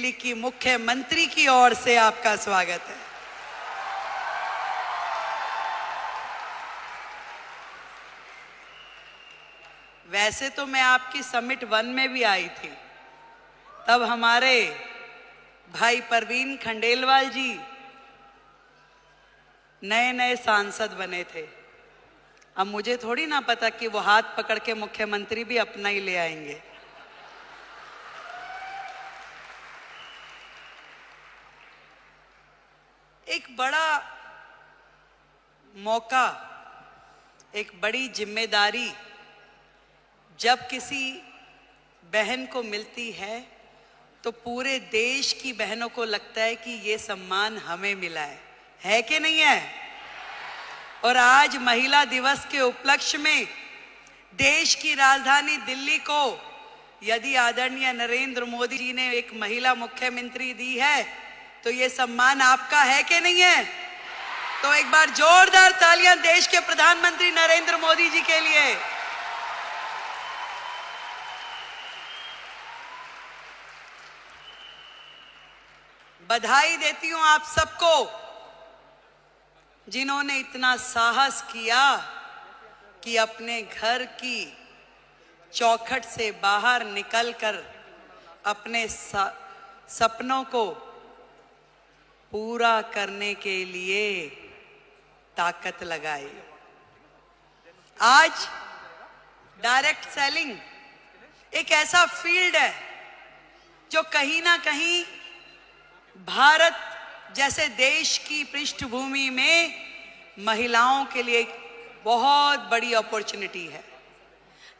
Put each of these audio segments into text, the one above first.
दिल्ली की मुख्यमंत्री की ओर से आपका स्वागत है। वैसे तो मैं आपकी समिट 1 में भी आई थी, तब हमारे भाई परवीन खंडेलवाल जी नए नए सांसद बने थे। अब मुझे थोड़ी ना पता कि वो हाथ पकड़ के मुख्यमंत्री भी अपना ही ले आएंगे। एक बड़ा मौका, एक बड़ी जिम्मेदारी जब किसी बहन को मिलती है तो पूरे देश की बहनों को लगता है कि ये सम्मान हमें मिला है कि नहीं है? और आज महिला दिवस के उपलक्ष्य में देश की राजधानी दिल्ली को यदि आदरणीय नरेंद्र मोदी जी ने एक महिला मुख्यमंत्री दी है तो ये सम्मान आपका है कि नहीं है? तो एक बार जोरदार तालियां देश के प्रधानमंत्री नरेंद्र मोदी जी के लिए। बधाई देती हूं आप सबको जिन्होंने इतना साहस किया कि अपने घर की चौखट से बाहर निकलकर अपने सपनों को पूरा करने के लिए ताकत लगाई। आज डायरेक्ट सेलिंग एक ऐसा फील्ड है जो कहीं ना कहीं भारत जैसे देश की पृष्ठभूमि में महिलाओं के लिए एक बहुत बड़ी अपॉर्चुनिटी है,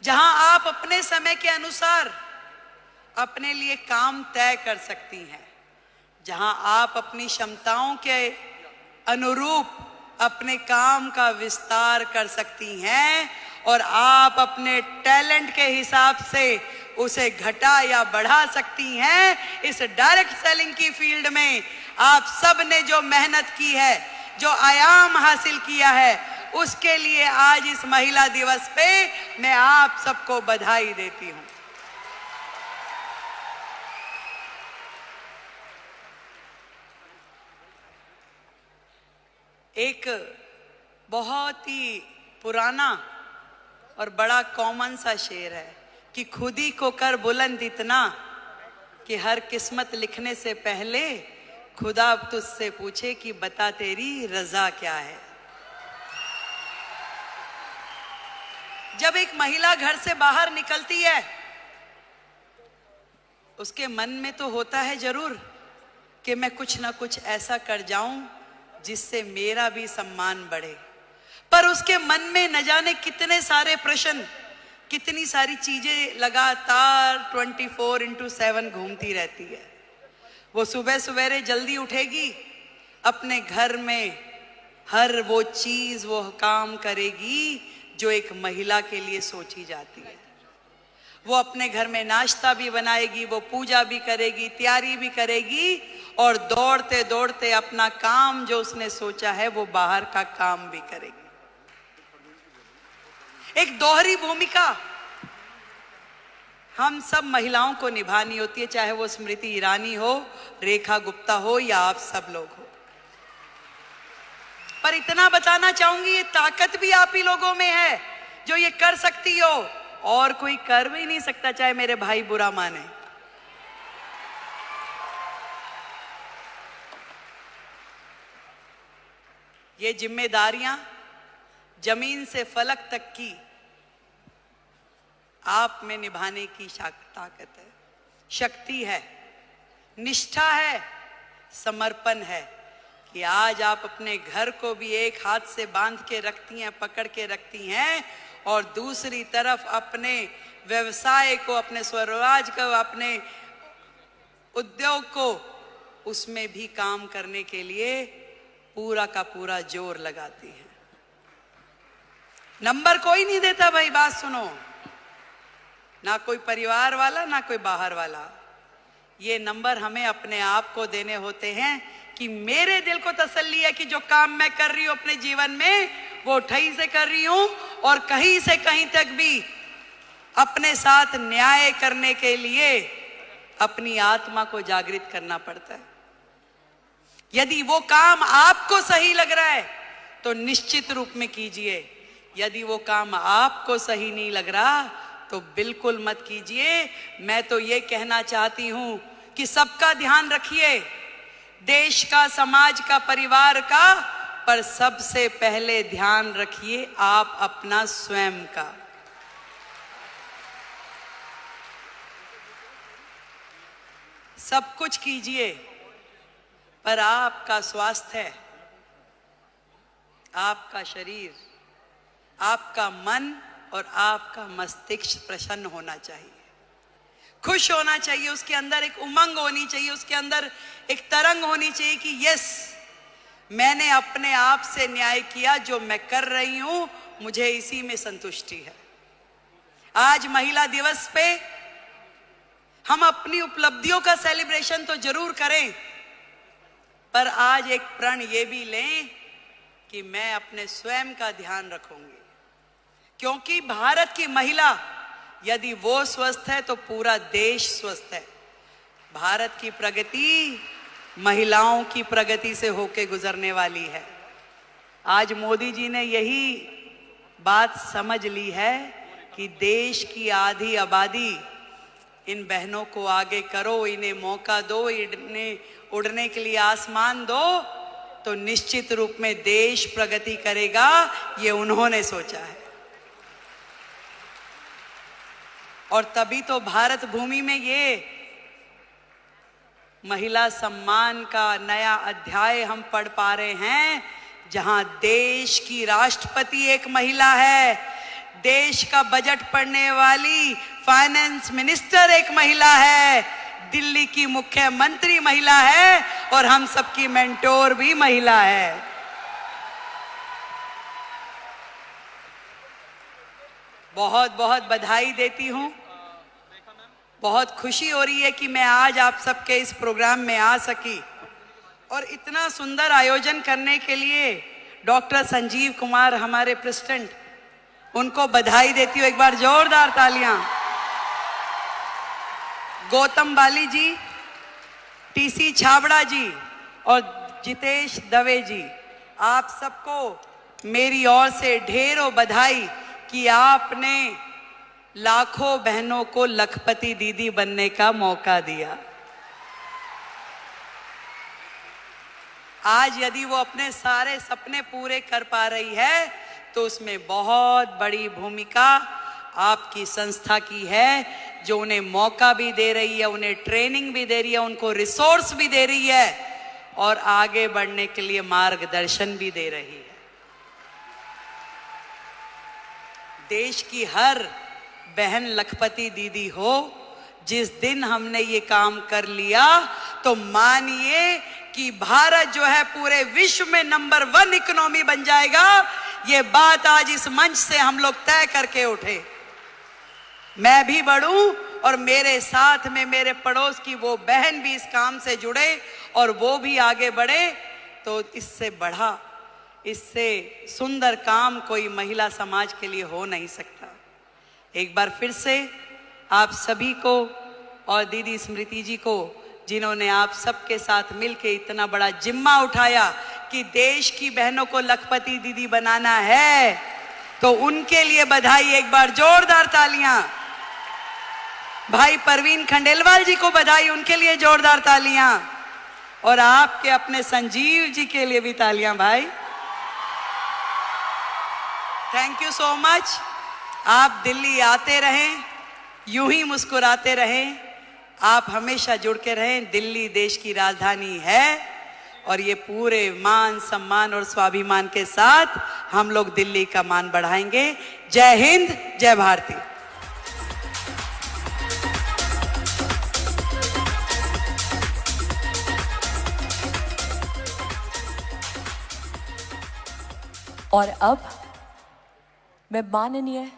जहां आप अपने समय के अनुसार अपने लिए काम तय कर सकती हैं, जहां आप अपनी क्षमताओं के अनुरूप अपने काम का विस्तार कर सकती हैं और आप अपने टैलेंट के हिसाब से उसे घटा या बढ़ा सकती हैं। इस डायरेक्ट सेलिंग की फील्ड में आप सब ने जो मेहनत की है, जो आयाम हासिल किया है, उसके लिए आज इस महिला दिवस पे मैं आप सबको बधाई देती हूं। एक बहुत ही पुराना और बड़ा कॉमन सा शेर है कि खुद ही को कर बुलंद इतना कि हर किस्मत लिखने से पहले खुदा तुझसे पूछे कि बता तेरी रजा क्या है। जब एक महिला घर से बाहर निकलती है उसके मन में तो होता है जरूर कि मैं कुछ ना कुछ ऐसा कर जाऊं जिससे मेरा भी सम्मान बढ़े, पर उसके मन में न जाने कितने सारे प्रश्न, कितनी सारी चीजें लगातार 24/7 घूमती रहती है। वो सुबह सवेरे जल्दी उठेगी, अपने घर में हर वो चीज, वो काम करेगी जो एक महिला के लिए सोची जाती है। वो अपने घर में नाश्ता भी बनाएगी, वो पूजा भी करेगी, तैयारी भी करेगी और दौड़ते दौड़ते अपना काम जो उसने सोचा है वो बाहर का काम भी करेगी। एक दोहरी भूमिका हम सब महिलाओं को निभानी होती है, चाहे वो स्मृति ईरानी हो, रेखा गुप्ता हो या आप सब लोग हो। पर इतना बताना चाहूंगी, ये ताकत भी आप ही लोगों में है जो ये कर सकती हो, और कोई कर भी नहीं सकता, चाहे मेरे भाई बुरा माने। ये जिम्मेदारियां जमीन से फलक तक की आप में निभाने की ताकत है, शक्ति है, निष्ठा है, समर्पण है कि आज आप अपने घर को भी एक हाथ से बांध के रखती हैं, पकड़ के रखती हैं, और दूसरी तरफ अपने व्यवसाय को, अपने स्वरोजगार को, अपने उद्योग को, उसमें भी काम करने के लिए पूरा का पूरा जोर लगाती हैं। नंबर कोई नहीं देता भाई, बात सुनो, ना कोई परिवार वाला ना कोई बाहर वाला। ये नंबर हमें अपने आप को देने होते हैं कि मेरे दिल को तसल्ली है कि जो काम मैं कर रही हूं अपने जीवन में वो ठही से कर रही हूं, और कहीं से कहीं तक भी अपने साथ न्याय करने के लिए अपनी आत्मा को जागृत करना पड़ता है। यदि वो काम आपको सही लग रहा है तो निश्चित रूप में कीजिए, यदि वो काम आपको सही नहीं लग रहा तो बिल्कुल मत कीजिए। मैं तो ये कहना चाहती हूं कि सबका ध्यान रखिए, देश का, समाज का, परिवार का, पर सबसे पहले ध्यान रखिए आप अपना स्वयं का। सब कुछ कीजिए पर आपका स्वास्थ्य, आपका शरीर, आपका मन और आपका मस्तिष्क प्रसन्न होना चाहिए, खुश होना चाहिए, उसके अंदर एक उमंग होनी चाहिए, उसके अंदर एक तरंग होनी चाहिए कि यस, मैंने अपने आप से न्याय किया, जो मैं कर रही हूं मुझे इसी में संतुष्टि है। आज महिला दिवस पे हम अपनी उपलब्धियों का सेलिब्रेशन तो जरूर करें, पर आज एक प्रण ये भी लें कि मैं अपने स्वयं का ध्यान रखूंगी, क्योंकि भारत की महिला यदि वो स्वस्थ है तो पूरा देश स्वस्थ है। भारत की प्रगति महिलाओं की प्रगति से होके गुजरने वाली है। आज मोदी जी ने यही बात समझ ली है कि देश की आधी आबादी, इन बहनों को आगे करो, इन्हें मौका दो, इन्हें उड़ने के लिए आसमान दो, तो निश्चित रूप में देश प्रगति करेगा। ये उन्होंने सोचा है और तभी तो भारत भूमि में ये महिला सम्मान का नया अध्याय हम पढ़ पा रहे हैं, जहां देश की राष्ट्रपति एक महिला है, देश का बजट पढ़ने वाली फाइनेंस मिनिस्टर एक महिला है, दिल्ली की मुख्यमंत्री महिला है और हम सबकी मेंटोर भी महिला है। बहुत बहुत बधाई देती हूं, बहुत खुशी हो रही है कि मैं आज आप सबके इस प्रोग्राम में आ सकी और इतना सुंदर आयोजन करने के लिए डॉक्टर संजीव कुमार हमारे प्रेसिडेंट, उनको बधाई देती हूँ। एक बार जोरदार तालियां। गौतम बाली जी, टीसी छाबड़ा जी और जितेश दवे जी, आप सबको मेरी ओर से ढेरों बधाई कि आपने लाखों बहनों को लखपति दीदी बनने का मौका दिया। आज यदि वो अपने सारे सपने पूरे कर पा रही है तो उसमें बहुत बड़ी भूमिका आपकी संस्था की है, जो उन्हें मौका भी दे रही है, उन्हें ट्रेनिंग भी दे रही है, उनको रिसोर्स भी दे रही है और आगे बढ़ने के लिए मार्गदर्शन भी दे रही है। देश की हर बहन लखपति दीदी हो। जिस दिन हमने ये काम कर लिया तो मानिए कि भारत जो है पूरे विश्व में नंबर 1 इकोनॉमी बन जाएगा। ये बात आज इस मंच से हम लोग तय करके उठे। मैं भी बढ़ूं और मेरे साथ में मेरे पड़ोस की वो बहन भी इस काम से जुड़े और वो भी आगे बढ़े, तो इससे बढ़ा, इससे सुंदर काम कोई महिला समाज के लिए हो नहीं सकता। एक बार फिर से आप सभी को और दीदी स्मृति जी को, जिन्होंने आप सबके साथ मिलके इतना बड़ा जिम्मा उठाया कि देश की बहनों को लखपति दीदी बनाना है, तो उनके लिए बधाई। एक बार जोरदार तालियां। भाई परवीन खंडेलवाल जी को बधाई, उनके लिए जोरदार तालियां। और आपके अपने संजीव जी के लिए भी तालियां भाई। Thank you so much. आप दिल्ली आते रहें, यूं ही मुस्कुराते रहें, आप हमेशा जुड़ के रहें। दिल्ली देश की राजधानी है और ये पूरे मान सम्मान और स्वाभिमान के साथ हम लोग दिल्ली का मान बढ़ाएंगे। जय हिंद, जय भारती। और अब मैं माननीय